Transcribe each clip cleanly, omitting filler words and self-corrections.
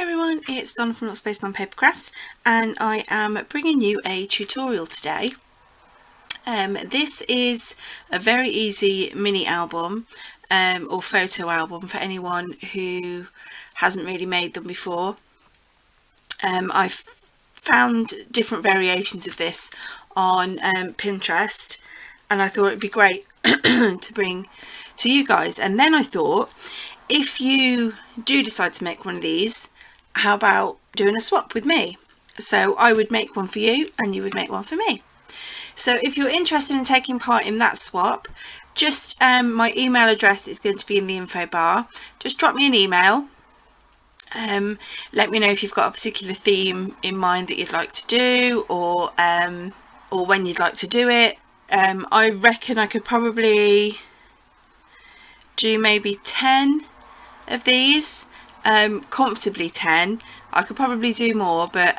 Hi everyone, it's Donna from Not Spaceman Paper Crafts, and I am bringing you a tutorial today. This is a very easy mini album or photo album for anyone who hasn't really made them before. I've found different variations of this on Pinterest, and I thought it'd be great to bring to you guys. And then I thought, if you do decide to make one of these, how about doing a swap with me? So I would make one for you and you would make one for me. So if you're interested in taking part in that swap, just my email address is going to be in the info bar. Just drop me an email. Let me know if you've got a particular theme in mind that you'd like to do, or when you'd like to do it. I reckon I could probably do maybe 10 of these, comfortably 10. I could probably do more, but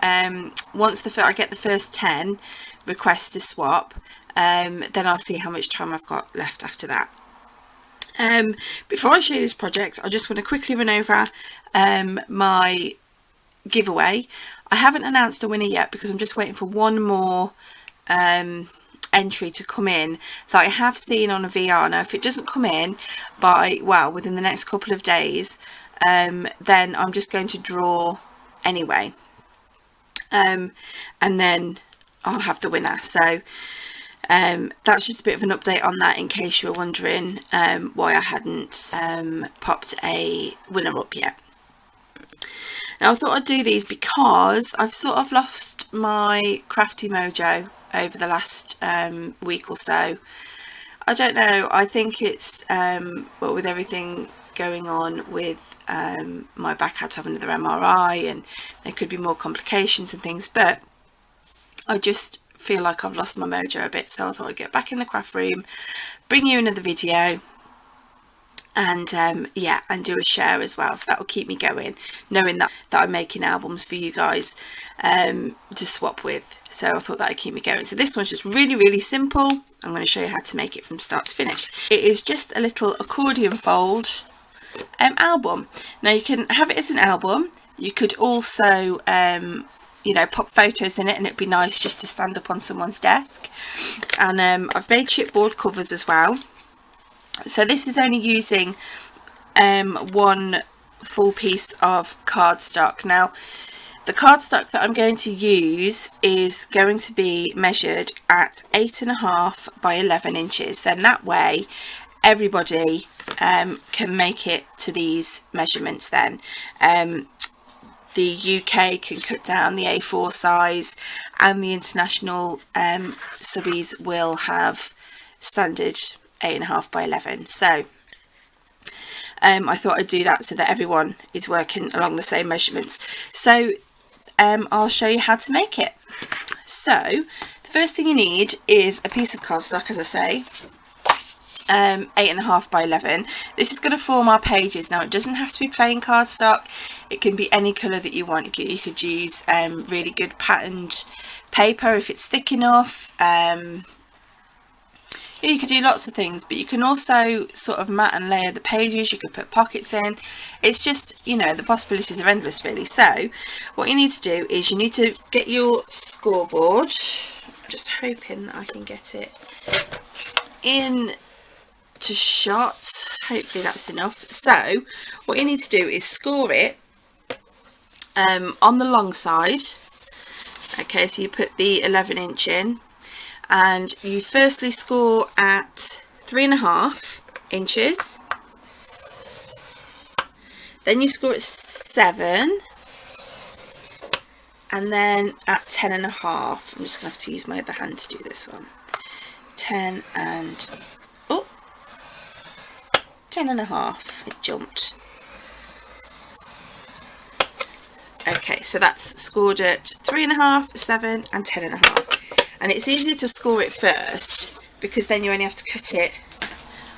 once I get the first 10 requests to swap, then I'll see how much time I've got left after that. Before I show you this project, I just want to quickly run over my giveaway. I haven't announced a winner yet because I'm just waiting for one more entry to come in that I have seen on a VR. Now if it doesn't come in within the next couple of days, then I'm just going to draw anyway, and then I'll have the winner. So that's just a bit of an update on that, in case you were wondering why I hadn't popped a winner up yet. Now I thought I'd do these because I've sort of lost my crafty mojo over the last week or so. I don't know, I think it's with everything going on with my back, had to have another MRI, and there could be more complications and things, but I just feel like I've lost my mojo a bit. So I thought I'd get back in the craft room, bring you another video, and and do a share as well, so that will keep me going, knowing that I'm making albums for you guys to swap with. So I thought that would keep me going. So this one's just really simple. I'm going to show you how to make it from start to finish. It is just a little accordion fold album. Now you can have it as an album. You could also pop photos in it, and it'd be nice just to stand up on someone's desk. And I've made chipboard covers as well. So this is only using one full piece of cardstock. Now the cardstock that I'm going to use is going to be measured at 8.5 by 11 inches. Then that way everybody can make it to these measurements. Then the UK can cut down the A4 size, and the international subbies will have standard 8.5 by 11. So I thought I'd do that so that everyone is working along the same measurements. So I'll show you how to make it. So the first thing you need is a piece of cardstock, as I say, 8.5 by 11. This is going to form our pages. Now it doesn't have to be plain cardstock, it can be any colour that you want. You could use really good patterned paper if it's thick enough. You could do lots of things, but you can also sort of mat and layer the pages. You could put pockets in. It's just, the possibilities are endless really. So what you need to do is you need to get your scoreboard. I'm just hoping that I can get it in to shot. Hopefully that's enough. So what you need to do is score it on the long side. Okay, so you put the 11 inch in, and you firstly score at 3.5 inches, then you score at 7, and then at 10.5. I'm just going to have to use my other hand to do this one. 10 and 10.5. It jumped. Okay, so that's scored at 3.5, 7 and 10.5. And it's easier to score it first, because then you only have to cut it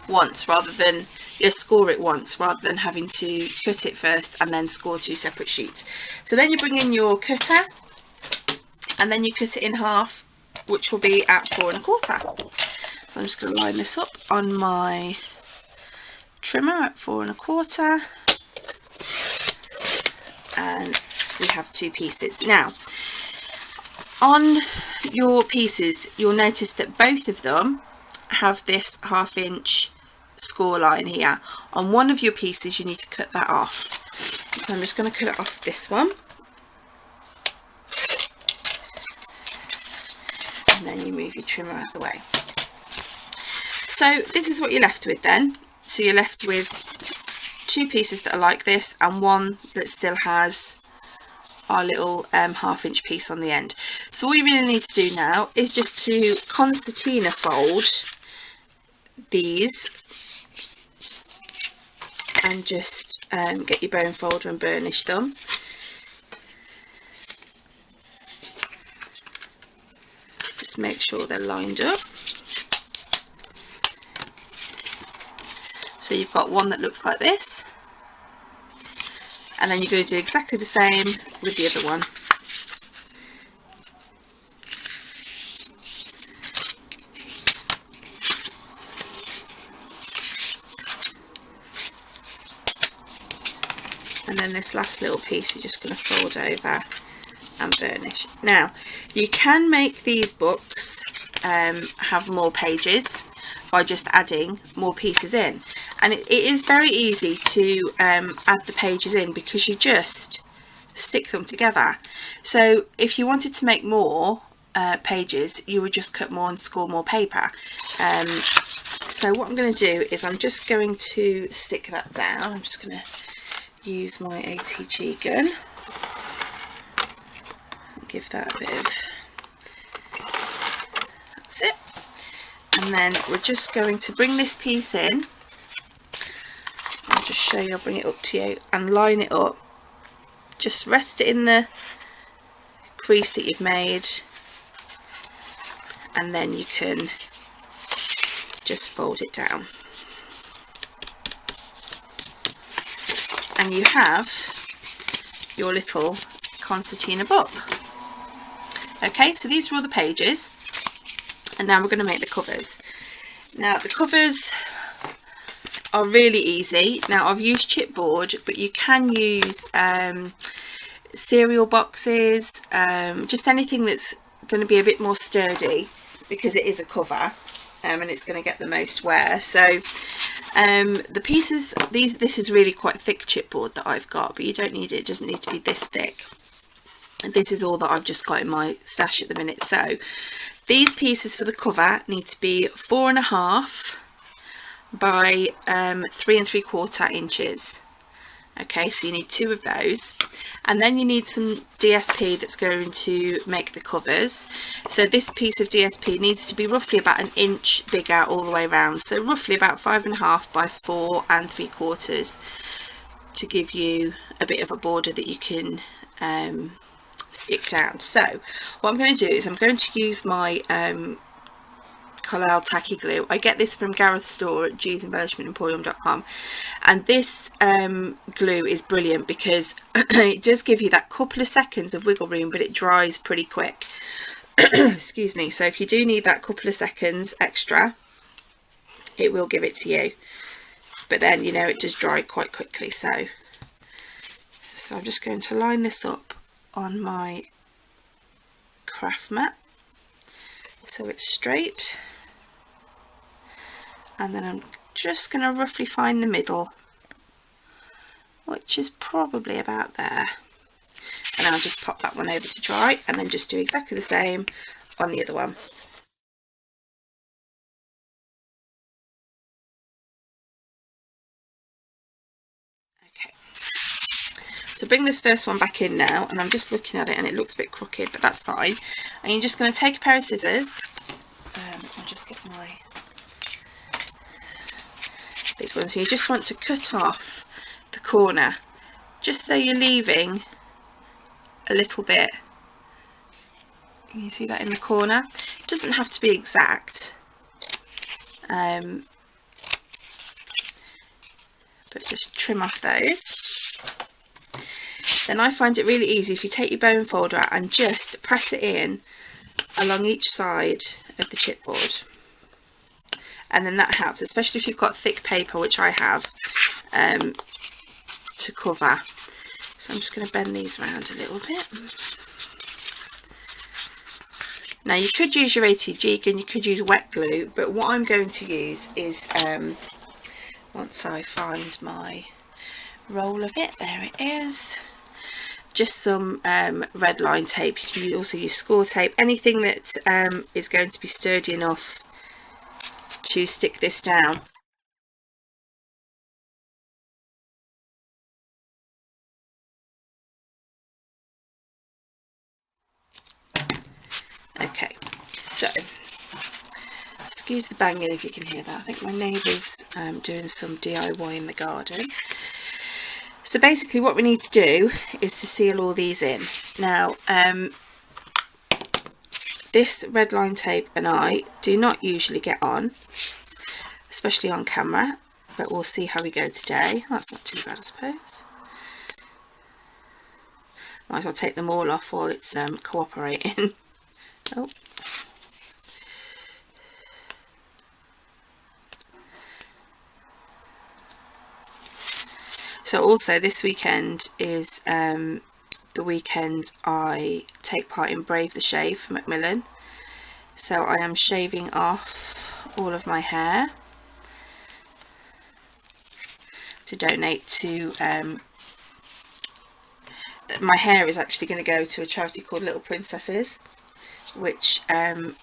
once rather than having to cut it first and then score 2 separate sheets. So then you bring in your cutter, and then you cut it in half, which will be at 4.25. So I'm just going to line this up on my trimmer at 4.25. and we have 2 pieces. Now on your pieces you'll notice that both of them have this 1/2 inch score line here. On one of your pieces you need to cut that off, so I'm just going to cut it off this one, and then you move your trimmer out of the way. So this is what you're left with then. So you're left with 2 pieces that are like this and one that still has our little 1/2 inch piece on the end. So all you really need to do now is just to concertina fold these and just get your bone folder and burnish them. Just make sure they're lined up. So you've got one that looks like this, and then you're going to do exactly the same with the other one. And then this last little piece you're just going to fold over and burnish. Now you can make these books have more pages by just adding more pieces in, and it is very easy to add the pages in because you just stick them together. So if you wanted to make more pages, you would just cut more and score more paper. So what I'm going to do is I'm just going to stick that down. I'm just going to use my ATG gun and give that a bit of, that's it. And then we're just going to bring this piece in. I'll just show you, I'll bring it up to you and line it up. Just rest it in the crease that you've made, and then you can just fold it down. And you have your little concertina book. Okay, so these are all the pages, and now we're going to make the covers. Now the covers are really easy. Now I've used chipboard, but you can use cereal boxes, just anything that's going to be a bit more sturdy, because it is a cover and it's going to get the most wear. So the pieces, this is really quite thick chipboard that I've got, but you don't need it, it doesn't need to be this thick. This is all that I've just got in my stash at the minute. So these pieces for the cover need to be 4.5 by 3 3/4 inches. Okay, so you need 2 of those, and then you need some DSP that's going to make the covers. So this piece of DSP needs to be roughly about 1 inch bigger all the way around, so roughly about 5.5 by 4 3/4, to give you a bit of a border that you can stick down. So what I'm going to do is I'm going to use my Collall tacky glue. I get this from Gareth's store at G'sEmbellishmentEmporium.com, and this glue is brilliant because it does give you that couple of seconds of wiggle room, but it dries pretty quick. Excuse me. So if you do need that couple of seconds extra, it will give it to you, but then, you know, it does dry quite quickly. So I'm just going to line this up on my craft mat so it's straight, and then I'm just going to roughly find the middle, which is probably about there, and I'll just pop that one over to dry, and then just do exactly the same on the other one. Okay, so bring this first one back in now, and I'm just looking at it and it looks a bit crooked, but that's fine. And you're just going to take a pair of scissors. I'll just get my big ones. So you just want to cut off the corner, just so you're leaving a little bit. Can you see that in the corner? It doesn't have to be exact, but just trim off those. Then I find it really easy if you take your bone folder out and just press it in along each side of the chipboard, and then that helps, especially if you've got thick paper, which I have, to cover. So I'm just going to bend these around a little bit. Now you could use your ATG gun, you could use wet glue, but what I'm going to use is, once I find my roll of it, there it is, just some red line tape. You can also use score tape, anything that is going to be sturdy enough to stick this down. Okay, so excuse the banging if you can hear that. I think my neighbour's doing some DIY in the garden. So basically what we need to do is to seal all these in. Now this red line tape and I do not usually get on, especially on camera, but we'll see how we go today. That's not too bad, I suppose. Might as well take them all off while it's cooperating. Oh. So also this weekend is the weekend I take part in Brave the Shave for Macmillan. So I am shaving off all of my hair to donate to, my hair is actually going to go to a charity called Little Princesses, which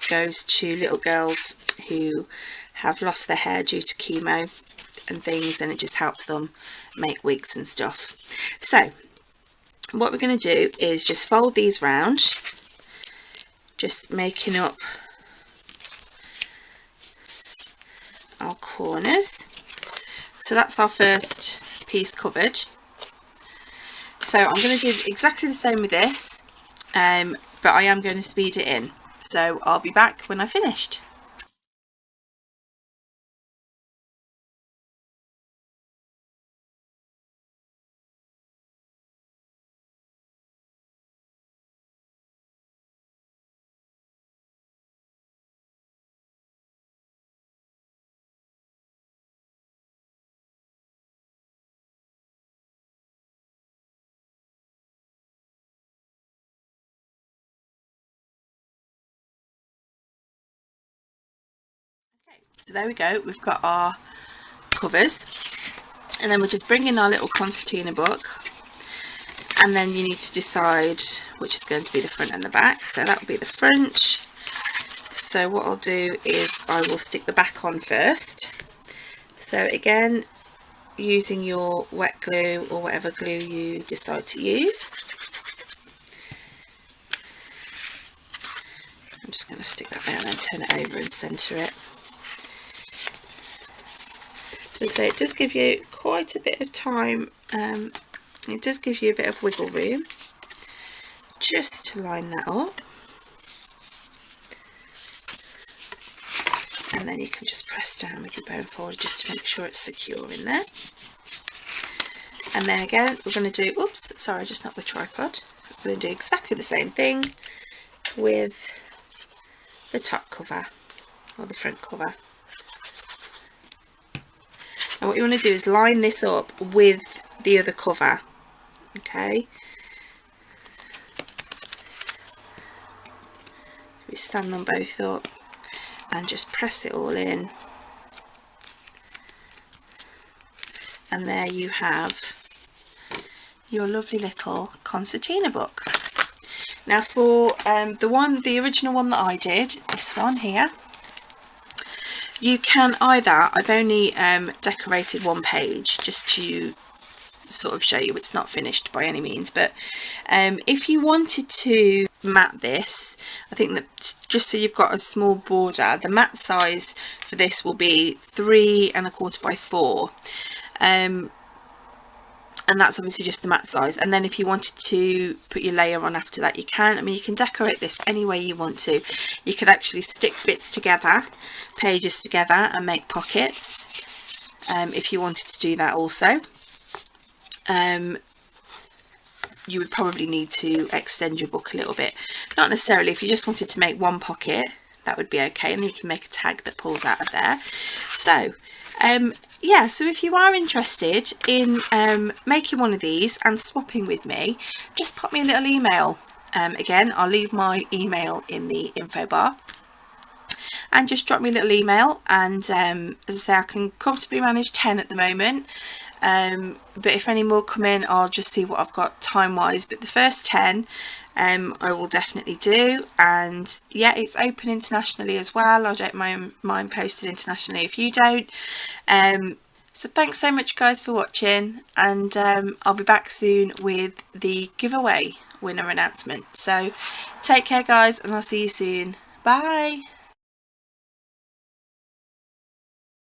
goes to little girls who have lost their hair due to chemo and things, and it just helps them make wigs and stuff. So what we're going to do is just fold these round, just making up our corners. So that's our first piece covered. So I'm going to do exactly the same with this, but I am going to speed it in. So I'll be back when I've finished. So there we go, we've got our covers, and then we're just bringing our little concertina book, and then you need to decide which is going to be the front and the back. So that will be the front. So what I'll do is I will stick the back on first. So again, using your wet glue or whatever glue you decide to use. I'm just going to stick that there and then turn it over and centre it. So it does give you quite a bit of time, it does give you a bit of wiggle room just to line that up, and then you can just press down with your bone folder just to make sure it's secure in there. And then again we're going to do, oops, sorry, I just knocked the tripod. We're going to do exactly the same thing with the top cover or the front cover. And what you want to do is line this up with the other cover, okay? We stand them both up and just press it all in. And there you have your lovely little concertina book. Now for the original one that I did, this one here, you can either, I've only decorated one page just to sort of show you it's not finished by any means, but if you wanted to mat this, I think that just so you've got a small border, the mat size for this will be 3 1/4 by 4, and that's obviously just the mat size. And then if you wanted to put your layer on after that, you can. I mean, you can decorate this any way you want to. You could actually stick bits together, pages together, and make pockets if you wanted to do that also. You would probably need to extend your book a little bit. Not necessarily. If you just wanted to make one pocket, that would be okay, and then you can make a tag that pulls out of there. So Yeah, so if you are interested in making one of these and swapping with me, just pop me a little email. Again, I'll leave my email in the info bar, and just drop me a little email, and as I say, I can comfortably manage 10 at the moment, but if any more come in, I'll just see what I've got time wise, but the first 10 I will definitely do. And yeah, it's open internationally as well. I don't mind posting internationally if you don't. So thanks so much guys for watching, and I'll be back soon with the giveaway winner announcement. So take care guys, and I'll see you soon. Bye.